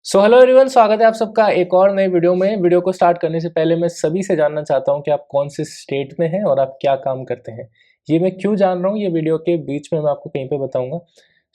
Hello everyone, स्वागत है आप सबका एक और नए वीडियो में। वीडियो को स्टार्ट करने से पहले मैं सभी से जानना चाहता हूं कि आप कौन से स्टेट में हैं और आप क्या काम करते हैं। ये मैं क्यों जान रहा हूं, ये वीडियो के बीच में मैं आपको कहीं पे बताऊंगा।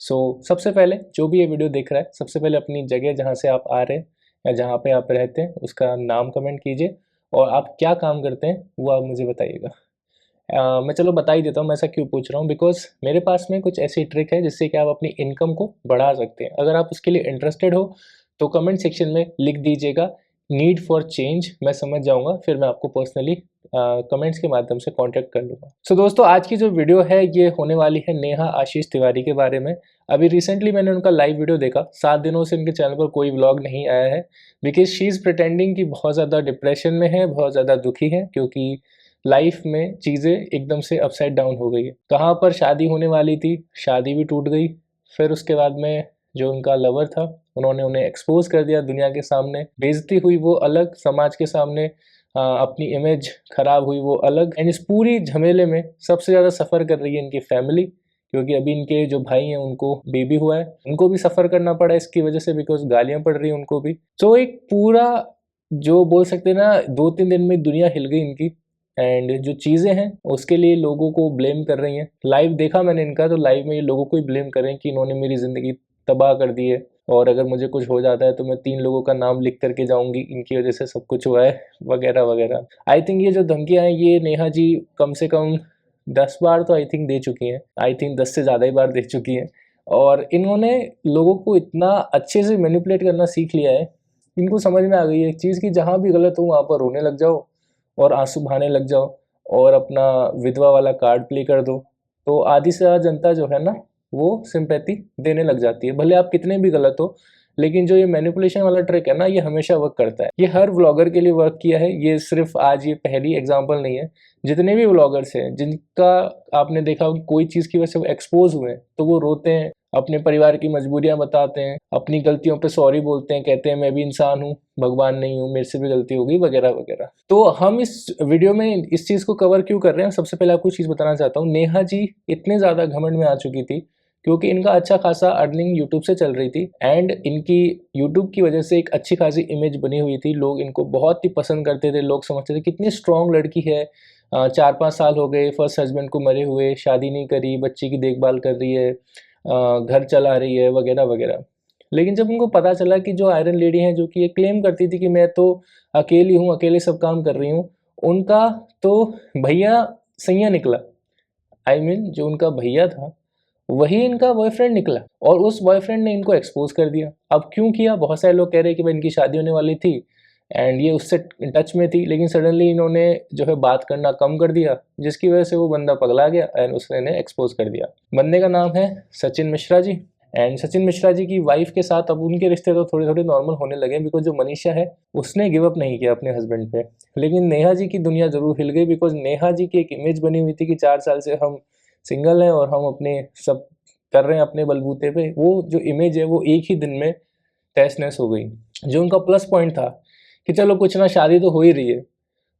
सबसे पहले जो भी ये वीडियो देख रहा है, सबसे पहले अपनी जगह जहां से आप आ रहे हैं या जहाँ पे आप रहते हैं उसका नाम कमेंट कीजिए और आप क्या काम करते हैं वो आप मुझे बताइएगा। मैं चलो बता ही देता हूँ मैं ऐसा क्यों पूछ रहा हूँ। बिकॉज मेरे पास में कुछ ऐसी ट्रिक है जिससे कि आप अपनी इनकम को बढ़ा सकते हैं। अगर आप उसके लिए इंटरेस्टेड हो तो कमेंट सेक्शन में लिख दीजिएगा नीड फॉर चेंज, मैं समझ जाऊंगा, फिर मैं आपको पर्सनली कमेंट्स के माध्यम से कांटेक्ट कर लूँगा। दोस्तों, आज की जो वीडियो है ये होने वाली है नेहा आशीष तिवारी के बारे में। अभी रिसेंटली मैंने उनका लाइव वीडियो देखा। 7 दिनों से उनके चैनल पर कोई व्लॉग नहीं आया है बिकॉज शी इज़ प्रिटेंडिंग कि बहुत ज़्यादा डिप्रेशन में है, बहुत ज़्यादा दुखी है, क्योंकि लाइफ में चीज़ें एकदम से अपसाइड डाउन हो गई है। कहाँ पर शादी होने वाली थी, शादी भी टूट गई। फिर उसके बाद में जो उनका लवर था उन्होंने उन्हें एक्सपोज कर दिया दुनिया के सामने। बेइज्जती हुई वो अलग, समाज के सामने अपनी इमेज खराब हुई वो अलग। एंड इस पूरी झमेले में सबसे ज़्यादा सफ़र कर रही है इनकी फैमिली, क्योंकि अभी इनके जो भाई हैं उनको बेबी हुआ है, उनको भी सफ़र करना पड़ा इसकी वजह से, बिकॉज गालियाँ पड़ रही हैं उनको भी। तो एक पूरा जो बोल सकते हैं ना, 2-3 दिन में दुनिया हिल गई इनकी। एंड जो चीज़ें हैं उसके लिए लोगों को ब्लेम कर रही हैं। लाइव देखा मैंने इनका, तो लाइव में ये लोगों को ही ब्लेम कर रहे हैं कि इन्होंने मेरी ज़िंदगी तबाह कर दी है और अगर मुझे कुछ हो जाता है तो मैं 3 लोगों का नाम लिख करके जाऊंगी, इनकी वजह से सब कुछ हुआ है, वगैरह वगैरह। आई थिंक ये जो धमकियाँ हैं ये नेहा जी कम से कम 10 बार तो आई थिंक दे चुकी हैं। आई थिंक 10 से ज़्यादा ही बार दे चुकी हैं। और इन्होंने लोगों को इतना अच्छे से मैनिपुलेट करना सीख लिया है, इनको समझ में आ गई है एक चीज़ कि जहाँ भी गलत हो वहाँ पर रोने लग जाओ और आंसू बहाने लग जाओ और अपना विधवा वाला कार्ड प्ले कर दो, तो आधी से ज़्यादा जनता जो है ना वो सिंपैथी देने लग जाती है, भले आप कितने भी गलत हो। लेकिन जो ये मैनिपुलेशन वाला ट्रिक है ना, ये हमेशा वर्क करता है। ये हर व्लॉगर के लिए वर्क किया है, ये सिर्फ आज ये पहली एग्जांपल नहीं है। जितने भी व्लॉगर्स हैं जिनका आपने देखा हो कि कोई चीज़ की वजह से वो एक्सपोज हुए हैं, तो वो रोते हैं, अपने परिवार की मजबूरियां बताते हैं, अपनी गलतियों पे सॉरी बोलते हैं, कहते हैं मैं भी इंसान हूँ, भगवान नहीं हूँ, मेरे से भी गलती हो गई, वगैरह वगैरह। तो हम इस वीडियो में इस चीज़ को कवर क्यों कर रहे हैं, सबसे पहले आपको चीज़ बताना चाहता हूँ। नेहा जी इतने ज़्यादा घमंड में आ चुकी थी क्योंकि इनका अच्छा खासा अर्निंग यूट्यूब से चल रही थी एंड इनकी यूट्यूब की वजह से एक अच्छी खासी इमेज बनी हुई थी। लोग इनको बहुत ही पसंद करते थे, लोग समझते थे कितनी स्ट्रॉन्ग लड़की है। 4-5 साल हो गए फर्स्ट हस्बैंड को मरे हुए, शादी नहीं करी, बच्चे की देखभाल कर रही है, घर चला रही है, वगैरह वगैरह। लेकिन जब उनको पता चला कि जो आयरन लेडी हैं, जो कि ये क्लेम करती थी कि मैं तो अकेली हूँ, अकेले सब काम कर रही हूँ, उनका तो भैया सैया निकला। आई मीन जो उनका भैया था वही इनका बॉयफ्रेंड निकला और उस बॉयफ्रेंड ने इनको एक्सपोज कर दिया। अब क्यों किया, बहुत सारे लोग कह रहे हैं कि भाई इनकी शादी होने वाली थी एंड ये उससे टच में थी, लेकिन सडनली इन्होंने जो है बात करना कम कर दिया, जिसकी वजह से वो बंदा पगला गया एंड उसने इन्हें एक्सपोज कर दिया। बंदे का नाम है सचिन मिश्रा जी। एंड सचिन मिश्रा जी की वाइफ के साथ अब उनके रिश्ते तो थोड़े थोड़े नॉर्मल होने लगे, बिकॉज जो मनीषा है उसने गिव अप नहीं किया अपने हस्बैंड पे। लेकिन नेहा जी की दुनिया जरूर हिल गई, बिकॉज नेहा जी की एक इमेज बनी हुई थी कि 4 साल से हम सिंगल हैं और हम अपने सब कर रहे हैं अपने बलबूते पे। वो जो इमेज है वो एक ही दिन में तहस नहस हो गई। जो उनका प्लस पॉइंट था कि चलो कुछ ना, शादी तो हो ही रही है,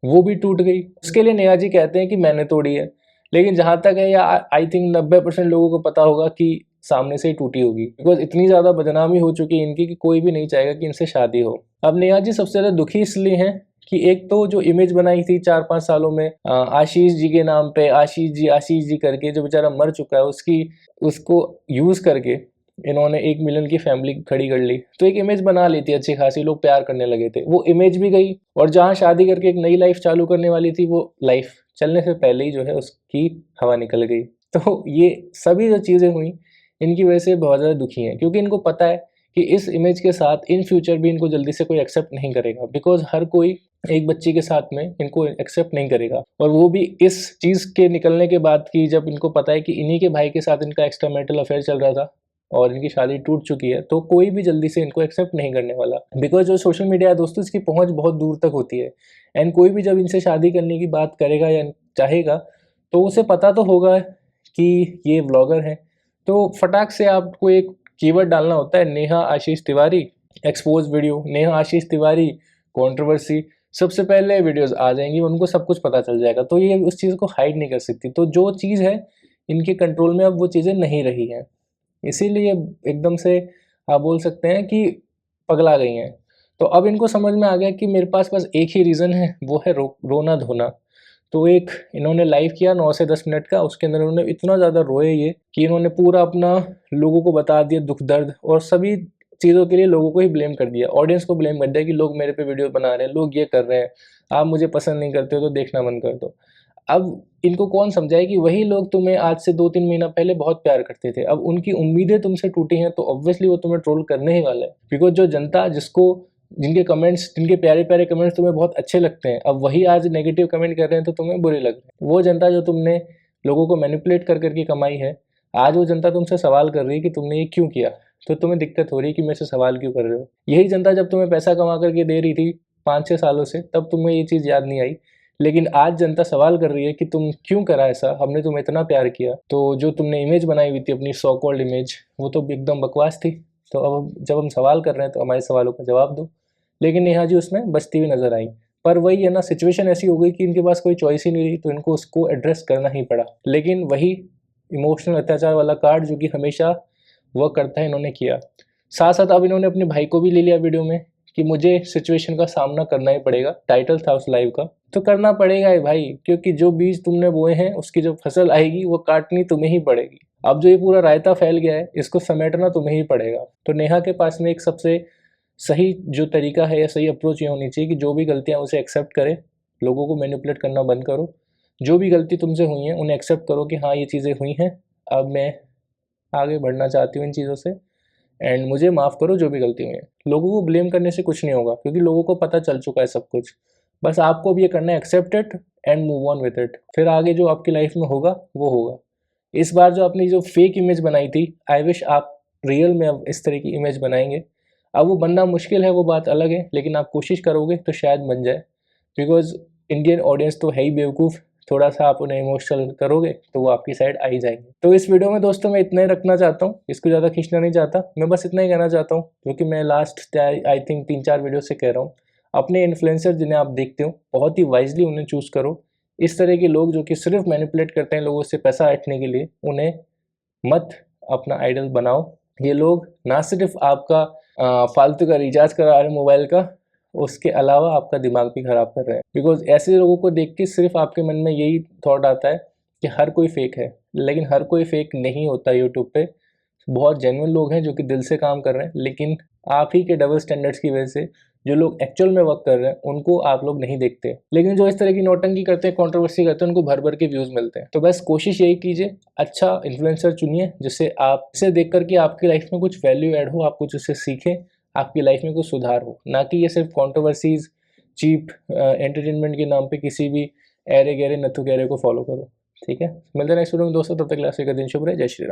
वो भी टूट गई। उसके लिए नेहा जी कहते हैं कि मैंने तोड़ी है, लेकिन जहाँ तक है या आई थिंक 90% लोगों को पता होगा कि सामने से ही टूटी होगी, बिकॉज इतनी ज़्यादा बदनामी हो चुकी है इनकी कि कोई भी नहीं चाहेगा कि इनसे शादी हो। अब नेहा जी सबसे ज़्यादा दुखी इसलिए हैं कि एक तो जो इमेज बनाई थी 4-5 सालों में आशीष जी के नाम पे, आशीष जी करके, जो बेचारा मर चुका है, उसको यूज़ करके इन्होंने 1 मिलियन की फैमिली खड़ी कर ली। तो एक इमेज बना ली थी अच्छी खासी, लोग प्यार करने लगे थे, वो इमेज भी गई और जहाँ शादी करके एक नई लाइफ चालू करने वाली थी, वो लाइफ चलने से पहले ही जो है उसकी हवा निकल गई। तो ये सभी जो चीज़ें हुई इनकी वजह से बहुत ज़्यादा दुखी हैं, क्योंकि इनको पता है कि इस इमेज के साथ इन फ्यूचर भी इनको जल्दी से कोई एक्सेप्ट नहीं करेगा, बिकॉज हर कोई एक बच्ची के साथ में इनको एक्सेप्ट नहीं करेगा। और वो भी इस चीज़ के निकलने के बाद कि जब इनको पता है कि इन्हीं के भाई के साथ इनका एक्स्ट्रा मैरिटल अफेयर चल रहा था और इनकी शादी टूट चुकी है, तो कोई भी जल्दी से इनको एक्सेप्ट नहीं करने वाला, बिकॉज जो सोशल मीडिया है दोस्तों, इसकी पहुंच बहुत दूर तक होती है। एंड कोई भी जब इनसे शादी करने की बात करेगा या चाहेगा, तो उसे पता तो होगा कि ये व्लॉगर है, तो फटाक से आपको एक कीवर्ड डालना होता है, नेहा आशीष तिवारी एक्सपोज वीडियो, नेहा आशीष तिवारी कंट्रोवर्सी, सबसे पहले वीडियोस आ जाएंगी, उनको सब कुछ पता चल जाएगा। तो ये उस चीज़ को हाइड नहीं कर सकती। तो जो चीज़ है इनके कंट्रोल में अब वो चीज़ें नहीं रही हैं, इसीलिए एकदम से आप बोल सकते हैं कि पगला गई हैं। तो अब इनको समझ में आ गया कि मेरे पास बस एक ही रीज़न है, वो है रोना धोना। तो एक इन्होंने लाइव किया 9 से 10 मिनट का, उसके अंदर इन्होंने इतना ज़्यादा रोए ये कि इन्होंने पूरा अपना लोगों को बता दिया दुख दर्द, और सभी चीज़ों के लिए लोगों को ही ब्लेम कर दिया, ऑडियंस को ब्लेम कर दिया कि लोग मेरे पे वीडियो बना रहे हैं, लोग ये कर रहे हैं, आप मुझे पसंद नहीं करते हो तो देखना बंद कर दो। अब इनको कौन समझाए कि वही लोग तुम्हें आज से 2-3 महीना पहले बहुत प्यार करते थे, अब उनकी उम्मीदें तुमसे टूटी हैं तो ऑब्वियसली वो तुम्हें ट्रोल करने ही वाला है। बिकॉज़ जो जनता जिनके कमेंट्स, जिनके प्यारे-प्यारे कमेंट्स तुम्हें बहुत अच्छे लगते हैं, अब वही आज नेगेटिव कमेंट कर रहे हैं तो तुम्हें बुरे लग रहे हैं। वो जनता जो तुमने लोगों को मैनिपुलेट कर के कमाई है, आज वो जनता तुमसे सवाल कर रही है कि तुमने ये क्यों किया? तो तुम्हें दिक्कत हो रही है कि मेरे से सवाल क्यों कर रहे हो? यही जनता जब तुम्हें पैसा कमा कर के दे रही थी 5-6 सालों से, तब तुम्हें ये चीज़ याद नहीं आई। लेकिन आज जनता सवाल कर रही है कि तुम क्यों करा ऐसा? हमने तुम्हें इतना प्यार किया। तो जो तुमने इमेज बनाई हुई थी अपनी सो कॉल्ड इमेज, वो तो एकदम बकवास थी। तो अब जब हम सवाल कर रहे हैं तो हमारे सवालों का जवाब दो। लेकिन नेहा जी उसमें बचती हुई नज़र आई। पर वही है ना, सिचुएशन ऐसी हो गई कि इनके पास कोई चॉइस ही नहीं रही, तो इनको उसको एड्रेस करना ही पड़ा। लेकिन वही इमोशनल अत्याचार वाला कार्ड जो कि हमेशा वर्क करता है, इन्होंने किया। साथ-साथ अब इन्होंने अपने भाई को भी ले लिया वीडियो में कि मुझे सिचुएशन का सामना करना ही पड़ेगा। टाइटल था उस लाइव का, तो करना पड़ेगा ही भाई, क्योंकि जो बीज तुमने बोए हैं उसकी जो फसल आएगी वो काटनी तुम्हें ही पड़ेगी। अब जो ये पूरा रायता फैल गया है, इसको समेटना तुम्हें ही पड़ेगा। तो नेहा के पास में एक सबसे सही जो तरीका है या सही अप्रोच ये होनी चाहिए कि जो भी गलतियाँ उसे एक्सेप्ट करे, लोगों को मैनिपुलेट करना बंद करो। जो भी गलती तुमसे हुई हैं उन्हें एक्सेप्ट करो कि हाँ, ये चीज़ें हुई हैं, अब मैं आगे बढ़ना चाहती हूँ इन चीज़ों से, एंड मुझे माफ़ करो जो भी गलती हुई है। लोगों को ब्लेम करने से कुछ नहीं होगा, क्योंकि लोगों को पता चल चुका है सब कुछ। बस आपको अब ये करना है, accept it and move on with it. फिर आगे जो आपकी लाइफ में होगा वो होगा। इस बार जो आपने जो फेक इमेज बनाई थी, आई विश आप रियल में अब इस तरह की इमेज बनाएंगे। अब वो बनना मुश्किल है, वो बात अलग है, लेकिन आप कोशिश करोगे तो शायद बन जाए। बिकॉज़ इंडियन ऑडियंस तो है ही बेवकूफ़, थोड़ा-सा आप उन्हें इमोशनल करोगे तो वो आपकी साइड आ ही जाएँगे। तो इस वीडियो में दोस्तों मैं इतना ही रखना चाहता हूँ, इसको ज़्यादा खींचना नहीं चाहता। मैं बस इतना ही कहना चाहता हूँ, क्योंकि मैं लास्ट आई थिंक 3-4 वीडियो से कह रहा हूँ, अपने इन्फ्लुएंसर जिन्हें आप देखते हो, बहुत ही वाइज़ली उन्हें चूज़ करो। इस तरह के लोग जो कि सिर्फ़ मैनिपुलेट करते हैं लोगों से पैसा ऐंठने के लिए, उन्हें मत अपना आइडल बनाओ। ये लोग ना सिर्फ़ आपका फालतू का रिचार्ज करा रहे हैं मोबाइल का, उसके अलावा आपका दिमाग भी ख़राब कर रहे हैं। बिकॉज़ ऐसे लोगों को देख के सिर्फ़ आपके मन में यही थॉट आता है कि हर कोई फ़ेक है, लेकिन हर कोई फ़ेक नहीं होता यूट्यूब पे। बहुत जेन्युइन लोग हैं जो कि दिल से काम कर रहे हैं, लेकिन आप ही के डबल स्टैंडर्ड्स की वजह से जो लोग एक्चुअल में वर्क कर रहे हैं उनको आप लोग नहीं देखते। लेकिन जो इस तरह की नौटंकी करते हैं, कंट्रोवर्सी करते हैं, उनको भर-भर के व्यूज़ मिलते हैं। तो बस कोशिश यही कीजिए, अच्छा इन्फ्लुएंसर चुनिए जिससे आपसे देख कर के आपकी लाइफ में कुछ वैल्यू ऐड हो, आप कुछ उससे सीखें, आपकी लाइफ में कुछ सुधार हो। ना कि ये सिर्फ कंट्रोवर्सीज़, चीप एंटरटेनमेंट के नाम पे किसी भी ऐरे-गैरे, नत्थु-गैरे को फॉलो करो। ठीक है? मिलते हैं नेक्स्ट वीडियो में दोस्तों, तब तक के लिए आप सभी का दिन शुभ रहे। जय श्री राम।